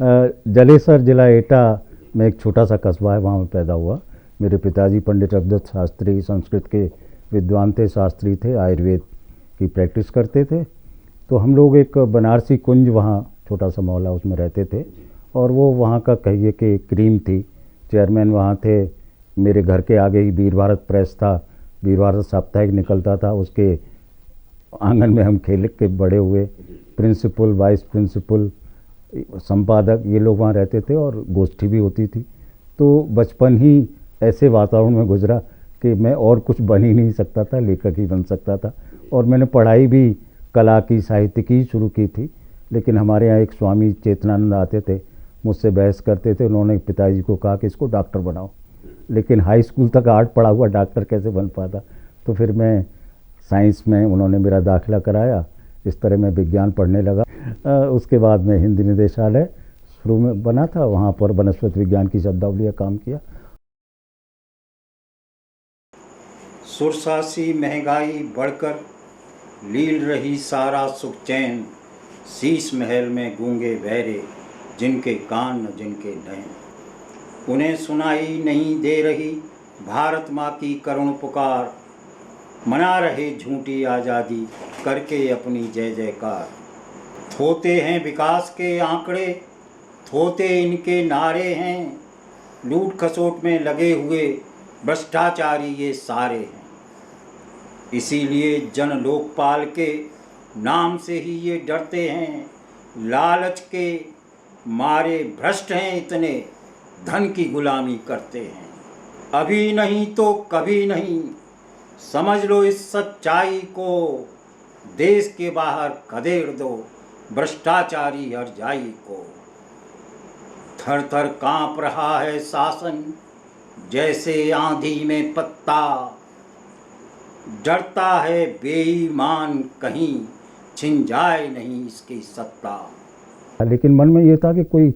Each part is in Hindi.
जलेसर जिला एटा में एक छोटा सा कस्बा है, वहाँ मैं पैदा हुआ। मेरे पिताजी पंडित अवधूत शास्त्री संस्कृत के विद्वान थे, शास्त्री थे, आयुर्वेद की प्रैक्टिस करते थे। तो हम लोग एक बनारसी कुंज, वहाँ छोटा सा मोहल्ला, उसमें रहते थे। और वो वहाँ का कहिए कि क्रीम थी, चेयरमैन वहाँ थे। मेरे घर के आगे ही वीर भारत प्रेस था, वीर भारत साप्ताहिक निकलता था, उसके आंगन में हम खेल के बड़े हुए। प्रिंसिपल, वाइस प्रिंसिपल, संपादक, ये लोग वहाँ रहते थे और गोष्ठी भी होती थी। तो बचपन ही ऐसे वातावरण में गुजरा कि मैं और कुछ बन ही नहीं सकता था, लेखक ही बन सकता था। और मैंने पढ़ाई भी कला की, साहित्य की शुरू की थी। लेकिन हमारे यहाँ एक स्वामी चेतनानंद आते थे, मुझसे बहस करते थे। उन्होंने पिताजी को कहा कि इसको डॉक्टर बनाओ, लेकिन हाई स्कूल तक आर्ट पढ़ा हुआ डॉक्टर कैसे बन पाता। तो फिर मैं साइंस में, उन्होंने मेरा दाखिला कराया। इस तरह मैं विज्ञान पढ़ने लगा। उसके बाद मैं हिंदी निदेशालय शुरू में बना था, वहाँ पर वनस्पति विज्ञान की शब्दावली का काम किया। सुरसासी महंगाई बढ़कर लील रही सारा सुख चैन, शीश महल में गूंगे बहरे जिनके कान न जिनके नैन, उन्हें सुनाई नहीं दे रही भारत माँ की करुण पुकार, मना रहे झूठी आज़ादी करके अपनी जय जयकार। थोते हैं विकास के आंकड़े, थोते इनके नारे हैं, लूट खसोट में लगे हुए भ्रष्टाचारी ये सारे हैं। इसीलिए जन लोकपाल के नाम से ही ये डरते हैं, लालच के मारे भ्रष्ट हैं इतने, धन की गुलामी करते हैं। अभी नहीं तो कभी नहीं, समझ लो इस सच्चाई को, देश के बाहर खदेड़ दो भ्रष्टाचारी हरजाई को। थर थर कांप रहा है शासन, जैसे आंधी में पत्ता, डरता है बेईमान कहीं छिन जाए नहीं इसकी सत्ता। लेकिन मन में ये था कि कोई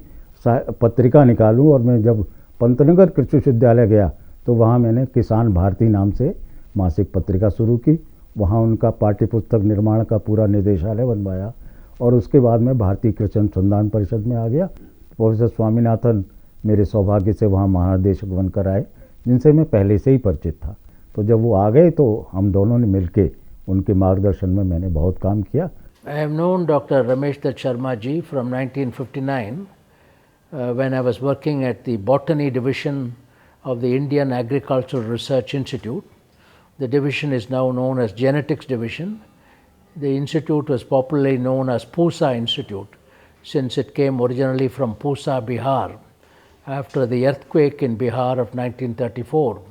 पत्रिका निकालूं। और मैं जब पंतनगर कृषि विश्वविद्यालय गया तो वहाँ मैंने किसान भारती नाम से मासिक पत्रिका शुरू की। वहाँ उनका पाठ्य पुस्तक निर्माण का पूरा निदेशालय बनवाया। और उसके बाद मैं भारतीय कृषि अनुसंधान परिषद में आ गया। प्रोफेसर स्वामीनाथन मेरे सौभाग्य से वहाँ महानिदेशक बनकर आए, जिनसे मैं पहले से ही परिचित था। तो जब वो आ गए तो हम दोनों ने मिलके उनके मार्गदर्शन में मैंने बहुत काम किया। I have known Dr. Ramesh Dutt Sharma ji from 1959 when I was working at the Botany Division of the Indian Agricultural Research Institute. The division is now known as Genetics Division. The institute was popularly known as Pusa Institute since it came originally from Pusa, Bihar, after the earthquake in Bihar of 1934.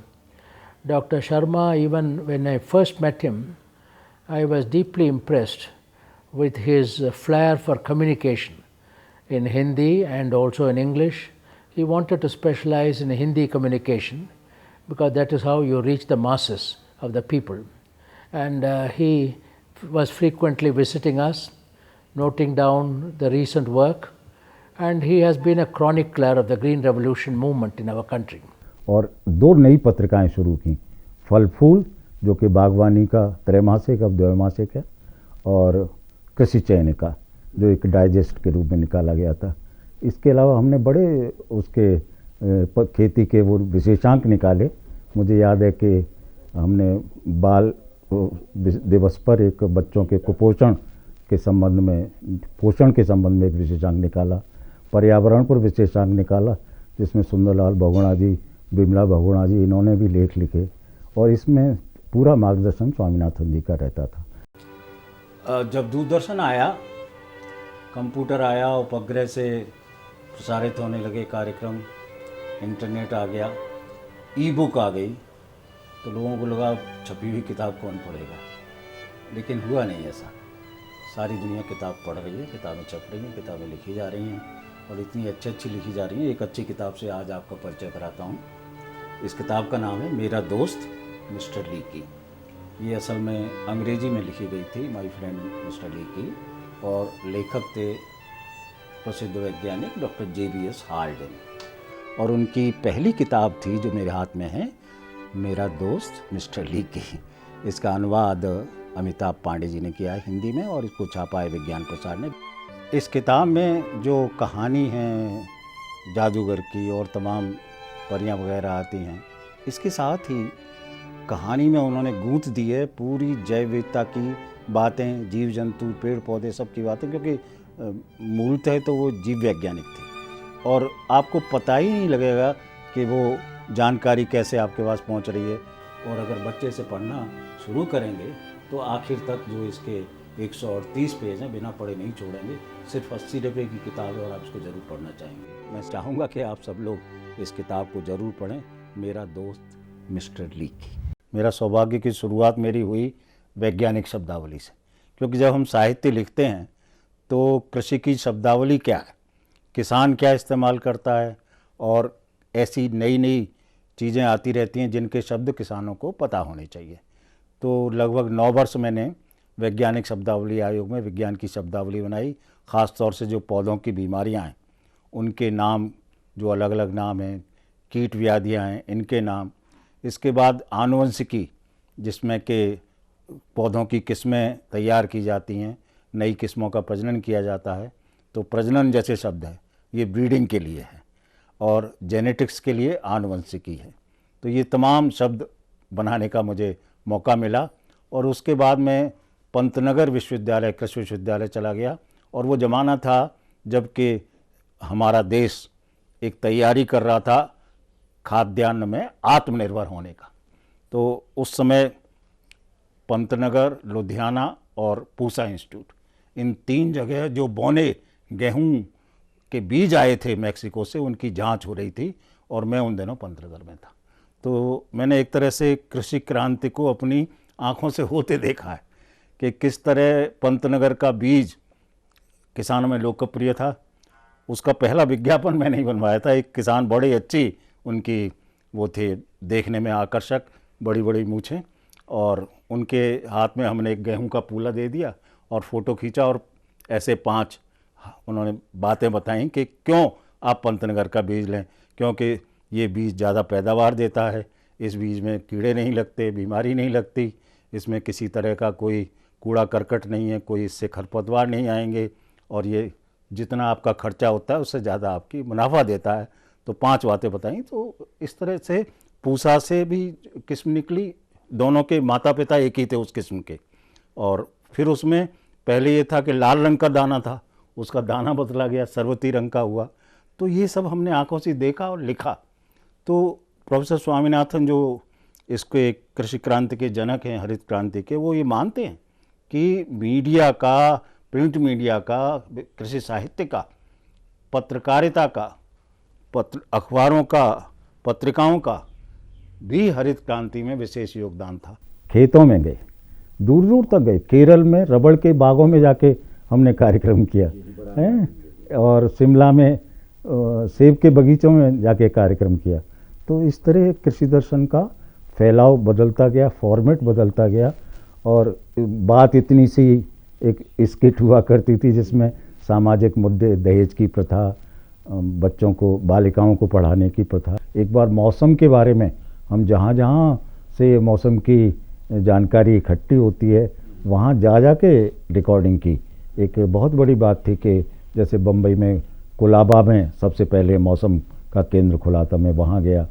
Dr. Sharma, even when I first met him, I was deeply impressed with his flair for communication in Hindi and also in English. He wanted to specialize in Hindi communication because that is how you reach the masses of the people. And he was frequently visiting us, noting down the recent work, and he has been a chronicler of the Green Revolution movement in our country. और दो नई पत्रिकाएं शुरू की, फल फूल जो कि बागवानी का त्रैमासिक अब द्वैमासिक है, और कृषि चयनिका जो एक डाइजेस्ट के रूप में निकाला गया था। इसके अलावा हमने बड़े उसके खेती के वो विशेषांक निकाले। मुझे याद है कि हमने बाल दिवस पर एक बच्चों के कुपोषण के संबंध में, पोषण के संबंध में एक विशेषांक निकाला। पर्यावरण पर विशेषांक निकाला, जिसमें सुंदरलाल बहुगुणा जी, बिमला बहुगुणा जी, इन्होंने भी लेख लिखे। और इसमें पूरा मार्गदर्शन स्वामीनाथन जी का रहता था। जब दूरदर्शन आया, कंप्यूटर आया, उपग्रह से प्रसारित होने लगे कार्यक्रम, इंटरनेट आ गया, ई बुक आ गई, तो लोगों को लगा छपी हुई किताब कौन पढ़ेगा। लेकिन हुआ नहीं ऐसा। सारी दुनिया किताब पढ़ रही है, किताबें छप रही हैं, किताबें लिखी जा रही हैं, और इतनी अच्छी अच्छी लिखी जा रही हैं। एक अच्छी किताब से आज आपका परिचय कराता हूँ। इस किताब का नाम है मेरा दोस्त मिस्टर लीकी। ये असल में अंग्रेजी में लिखी गई थी, माय फ्रेंड मिस्टर लीकी, और लेखक थे प्रसिद्ध वैज्ञानिक डॉक्टर JBS हाल्डेन। और उनकी पहली किताब थी जो मेरे हाथ में है, मेरा दोस्त मिस्टर लीकी। इसका अनुवाद अमिताभ पांडे जी ने किया है हिंदी में, और इसको छापा है विज्ञान प्रसार ने। इस किताब में जो कहानी है जादूगर की और तमाम परियां वगैरह आती हैं, इसके साथ ही कहानी में उन्होंने गूंथ दी है पूरी जैव विविधता की बातें, जीव जंतु, पेड़ पौधे, सब की बातें, क्योंकि मूलतः तो वो जीव वैज्ञानिक थे और आपको पता ही नहीं लगेगा कि वो जानकारी कैसे आपके पास पहुंच रही है। और अगर बच्चे से पढ़ना शुरू करेंगे तो आखिर तक जो इसके 138 पेज हैं बिना पढ़े नहीं छोड़ेंगे। सिर्फ 80 रुपये की किताब है और आप इसको ज़रूर पढ़ना चाहेंगे। मैं चाहूँगा कि आप सब लोग इस किताब को ज़रूर पढ़ें। मेरा दोस्त मिस्टर ली की। मेरा सौभाग्य की शुरुआत मेरी हुई वैज्ञानिक शब्दावली से, क्योंकि जब हम साहित्य लिखते हैं तो कृषि की शब्दावली क्या है, किसान क्या इस्तेमाल करता है, और ऐसी नई नई चीज़ें आती रहती हैं जिनके शब्द किसानों को पता होने चाहिए। तो लगभग 9 वर्ष मैंने वैज्ञानिक शब्दावली आयोग में विज्ञान की शब्दावली बनाई। ख़ास तौर से जो पौधों की बीमारियां हैं उनके नाम, जो अलग अलग नाम हैं, कीट व्याधियां हैं, इनके नाम। इसके बाद आनुवंशिकी, जिसमें कि पौधों की किस्में तैयार की जाती हैं, नई किस्मों का प्रजनन किया जाता है। तो प्रजनन जैसे शब्द है ये ब्रीडिंग के लिए है, और जेनेटिक्स के लिए आनुवंशिकी है। तो ये तमाम शब्द बनाने का मुझे मौका मिला। और उसके बाद मैं पंतनगर विश्वविद्यालय, कृषि विश्वविद्यालय चला गया। और वो ज़माना था जबकि हमारा देश एक तैयारी कर रहा था खाद्यान्न में आत्मनिर्भर होने का। तो उस समय पंतनगर, लुधियाना और पूसा इंस्टीट्यूट, इन 3 जगह जो बौने गेहूं के बीज आए थे मैक्सिको से, उनकी जांच हो रही थी और मैं उन दिनों पंतनगर में था। तो मैंने एक तरह से कृषि क्रांति को अपनी आँखों से होते देखा है कि किस तरह पंतनगर का बीज किसानों में लोकप्रिय था। उसका पहला विज्ञापन मैंने ही बनवाया था। एक किसान, बड़ी अच्छी उनकी वो थे, देखने में आकर्षक, बड़ी बड़ी मूछें, और उनके हाथ में हमने एक गेहूं का पूला दे दिया और फ़ोटो खींचा, और ऐसे 5 उन्होंने बातें बताई कि क्यों आप पंतनगर का बीज लें, क्योंकि ये बीज ज़्यादा पैदावार देता है, इस बीज में कीड़े नहीं लगते, बीमारी नहीं लगती, इसमें किसी तरह का कोई कूड़ा करकट नहीं है, कोई इससे खरपतवार नहीं आएंगे, और ये जितना आपका खर्चा होता है उससे ज़्यादा आपकी मुनाफा देता है। तो 5 बातें बताई। तो इस तरह से पूसा से भी किस्म निकली, दोनों के माता पिता एक ही थे उस किस्म के। और फिर उसमें पहले ये था कि लाल रंग का दाना था, उसका दाना बदला गया, सरवती रंग का हुआ। तो ये सब हमने आंखों से देखा और लिखा। तो प्रोफेसर स्वामीनाथन, जो इसके कृषि क्रांति के जनक हैं, हरित क्रांति के, वो ये मानते हैं कि मीडिया का, प्रिंट मीडिया का, कृषि साहित्य का, पत्रकारिता का, अखबारों का, पत्रिकाओं का भी हरित क्रांति में विशेष योगदान था। खेतों में गए, दूर दूर तक गए। केरल में रबड़ के बागों में जाके हमने कार्यक्रम किया है, और शिमला में सेब के बगीचों में जाके कार्यक्रम किया। तो इस तरह कृषि दर्शन का फैलाव बदलता गया, फॉर्मेट बदलता गया। और बात इतनी सी एक स्किट हुआ करती थी जिसमें सामाजिक मुद्दे, दहेज की प्रथा, बच्चों को, बालिकाओं को पढ़ाने की प्रथा। एक बार मौसम के बारे में हम जहाँ जहाँ से मौसम की जानकारी इकट्ठी होती है वहाँ जा जा के रिकॉर्डिंग की। एक बहुत बड़ी बात थी कि जैसे बम्बई में कोलाबा में सबसे पहले मौसम का केंद्र खुला था, मैं वहाँ गया।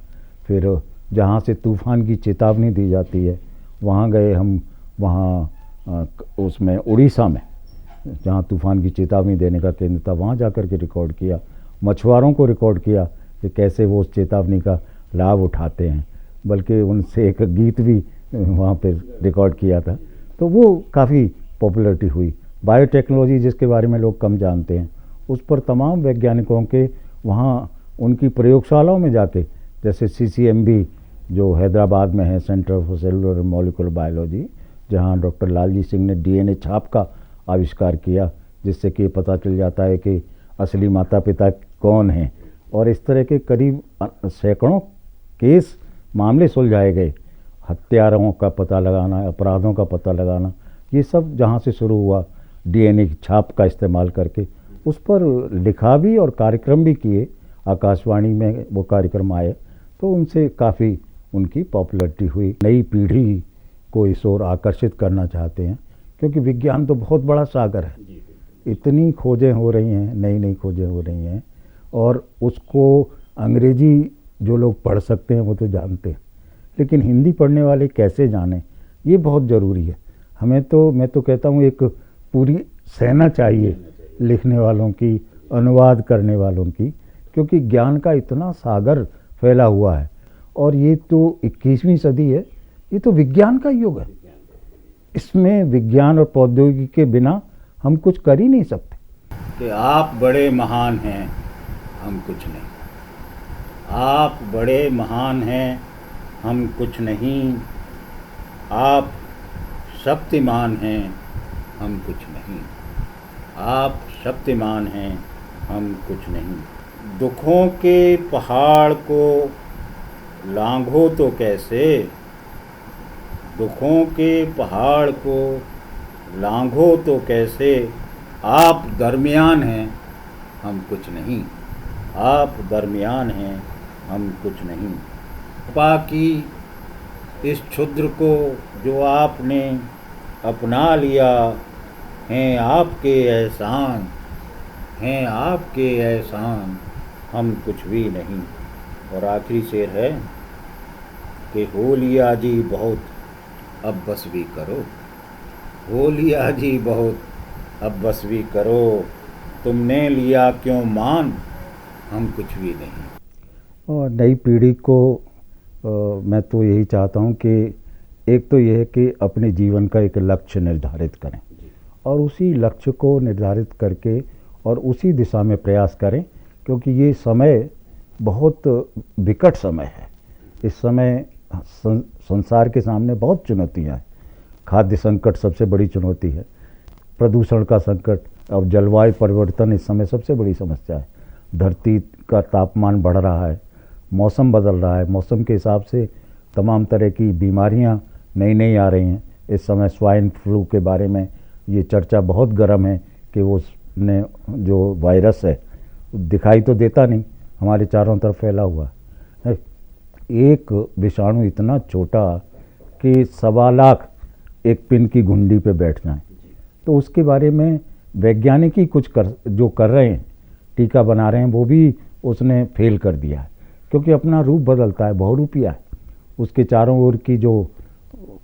फिर जहाँ से तूफ़ान की चेतावनी दी जाती है वहाँ गए हम। वहाँ उसमें उड़ीसा में जहाँ तूफ़ान की चेतावनी देने का केंद्र था, वहाँ जाकर के रिकॉर्ड किया। मछुआरों को रिकॉर्ड किया कि कैसे वो उस चेतावनी का लाभ उठाते हैं, बल्कि उनसे एक गीत भी वहाँ पे रिकॉर्ड किया था। तो वो काफ़ी पॉपुलरिटी हुई। बायोटेक्नोलॉजी, जिसके बारे में लोग कम जानते हैं, उस पर तमाम वैज्ञानिकों के वहाँ उनकी प्रयोगशालाओं में जाके, जैसे CCMB जो हैदराबाद में है, centre for cellular molecular biology, जहाँ डॉक्टर लालजी सिंह ने DNA छाप का आविष्कार किया, जिससे कि पता चल जाता है कि असली माता पिता कौन हैं। और इस तरह के करीब सैकड़ों केस, मामले सुलझाए गए। हत्यारों का पता लगाना, अपराधों का पता लगाना, ये सब जहाँ से शुरू हुआ DNA छाप का इस्तेमाल करके, उस पर लिखा भी और कार्यक्रम भी किए। आकाशवाणी में वो कार्यक्रम आए तो उनसे काफ़ी उनकी पॉपुलरिटी हुई। नई पीढ़ी को इस ओर आकर्षित करना चाहते हैं, क्योंकि विज्ञान तो बहुत बड़ा सागर है। इतनी खोजें हो रही हैं, नई नई खोजें हो रही हैं, और उसको अंग्रेजी जो लोग पढ़ सकते हैं वो तो जानते हैं, लेकिन हिंदी पढ़ने वाले कैसे जानें, ये बहुत ज़रूरी है। हमें तो, मैं तो कहता हूँ, एक पूरी सेना चाहिए लिखने वालों की, अनुवाद करने वालों की, क्योंकि ज्ञान का इतना सागर फैला हुआ है। और ये तो 21वीं सदी है, ये तो विज्ञान का युग है। इसमें विज्ञान और प्रौद्योगिकी के बिना हम कुछ कर ही नहीं सकते। कि आप बड़े महान हैं, हम कुछ नहीं। आप बड़े महान हैं, हम कुछ नहीं। आप शक्तिमान हैं, हम कुछ नहीं। आप शक्तिमान हैं, हम कुछ नहीं। दुखों के पहाड़ को लांघो तो कैसे, दुखों के पहाड़ को लांघो तो कैसे। आप दरमियान हैं, हम कुछ नहीं। आप दरमियान हैं, हम कुछ नहीं। कृपा की इस क्षुद्र को जो आपने अपना लिया, हैं आपके एहसान, हैं आपके एहसान, हम कुछ भी नहीं। और आखिरी शेर है कि हो लिया जी बहुत, अब बस भी करो। हो लिया जी बहुत, अब बस भी करो। तुमने लिया क्यों मान, हम कुछ भी नहीं। और नई पीढ़ी को मैं तो यही चाहता हूँ कि एक तो यह है कि अपने जीवन का एक लक्ष्य निर्धारित करें, और उसी लक्ष्य को निर्धारित करके और उसी दिशा में प्रयास करें, क्योंकि ये समय बहुत विकट समय है। इस समय संसार के सामने बहुत चुनौतियाँ हैं। खाद्य संकट सबसे बड़ी चुनौती है, प्रदूषण का संकट, अब जलवायु परिवर्तन इस समय सबसे बड़ी समस्या है। धरती का तापमान बढ़ रहा है, मौसम बदल रहा है, मौसम के हिसाब से तमाम तरह की बीमारियां नई नई आ रही हैं। इस समय स्वाइन फ्लू के बारे में ये चर्चा बहुत गर्म है कि उसने जो वायरस है दिखाई तो देता नहीं, हमारे चारों तरफ फैला हुआ है। एक विषाणु इतना छोटा कि 1.25 लाख एक पिन की घुंडी पे बैठ जाएं, तो उसके बारे में वैज्ञानिक ही कुछ जो कर रहे हैं, टीका बना रहे हैं, वो भी उसने फेल कर दिया है, क्योंकि अपना रूप बदलता है, बहुरूपिया है। उसके चारों ओर की जो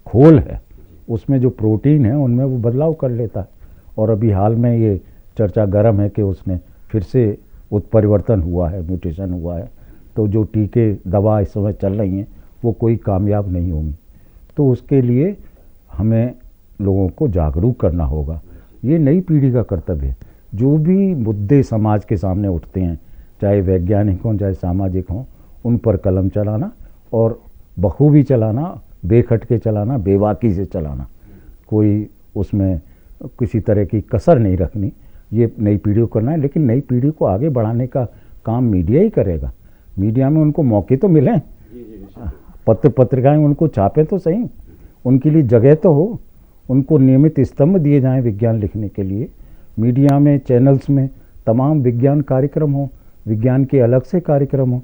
खोल है, उसमें जो प्रोटीन है, उनमें वो बदलाव कर लेता है। और अभी हाल में ये चर्चा गर्म है कि उसने फिर से उत्परिवर्तन हुआ है, म्यूटेशन हुआ है। तो जो टीके दवा इस समय चल रही हैं वो कोई कामयाब नहीं होंगी। तो उसके लिए हमें लोगों को जागरूक करना होगा। ये नई पीढ़ी का कर्तव्य है। जो भी मुद्दे समाज के सामने उठते हैं, चाहे वैज्ञानिक हों चाहे सामाजिक हों, उन पर कलम चलाना और बखूबी चलाना, बेखटके चलाना, बेबाकी से चलाना, कोई उसमें किसी तरह की कसर नहीं रखनी। ये नई पीढ़ी को करना है, लेकिन नई पीढ़ी को आगे बढ़ाने का काम मीडिया ही करेगा। मीडिया में उनको मौके तो मिलें, पत्र पत्रिकाएं उनको छापें तो सही, उनके लिए जगह तो हो, उनको नियमित स्तंभ दिए जाएं विज्ञान लिखने के लिए। मीडिया में, चैनल्स में तमाम विज्ञान कार्यक्रम हो, विज्ञान के अलग से कार्यक्रम हो,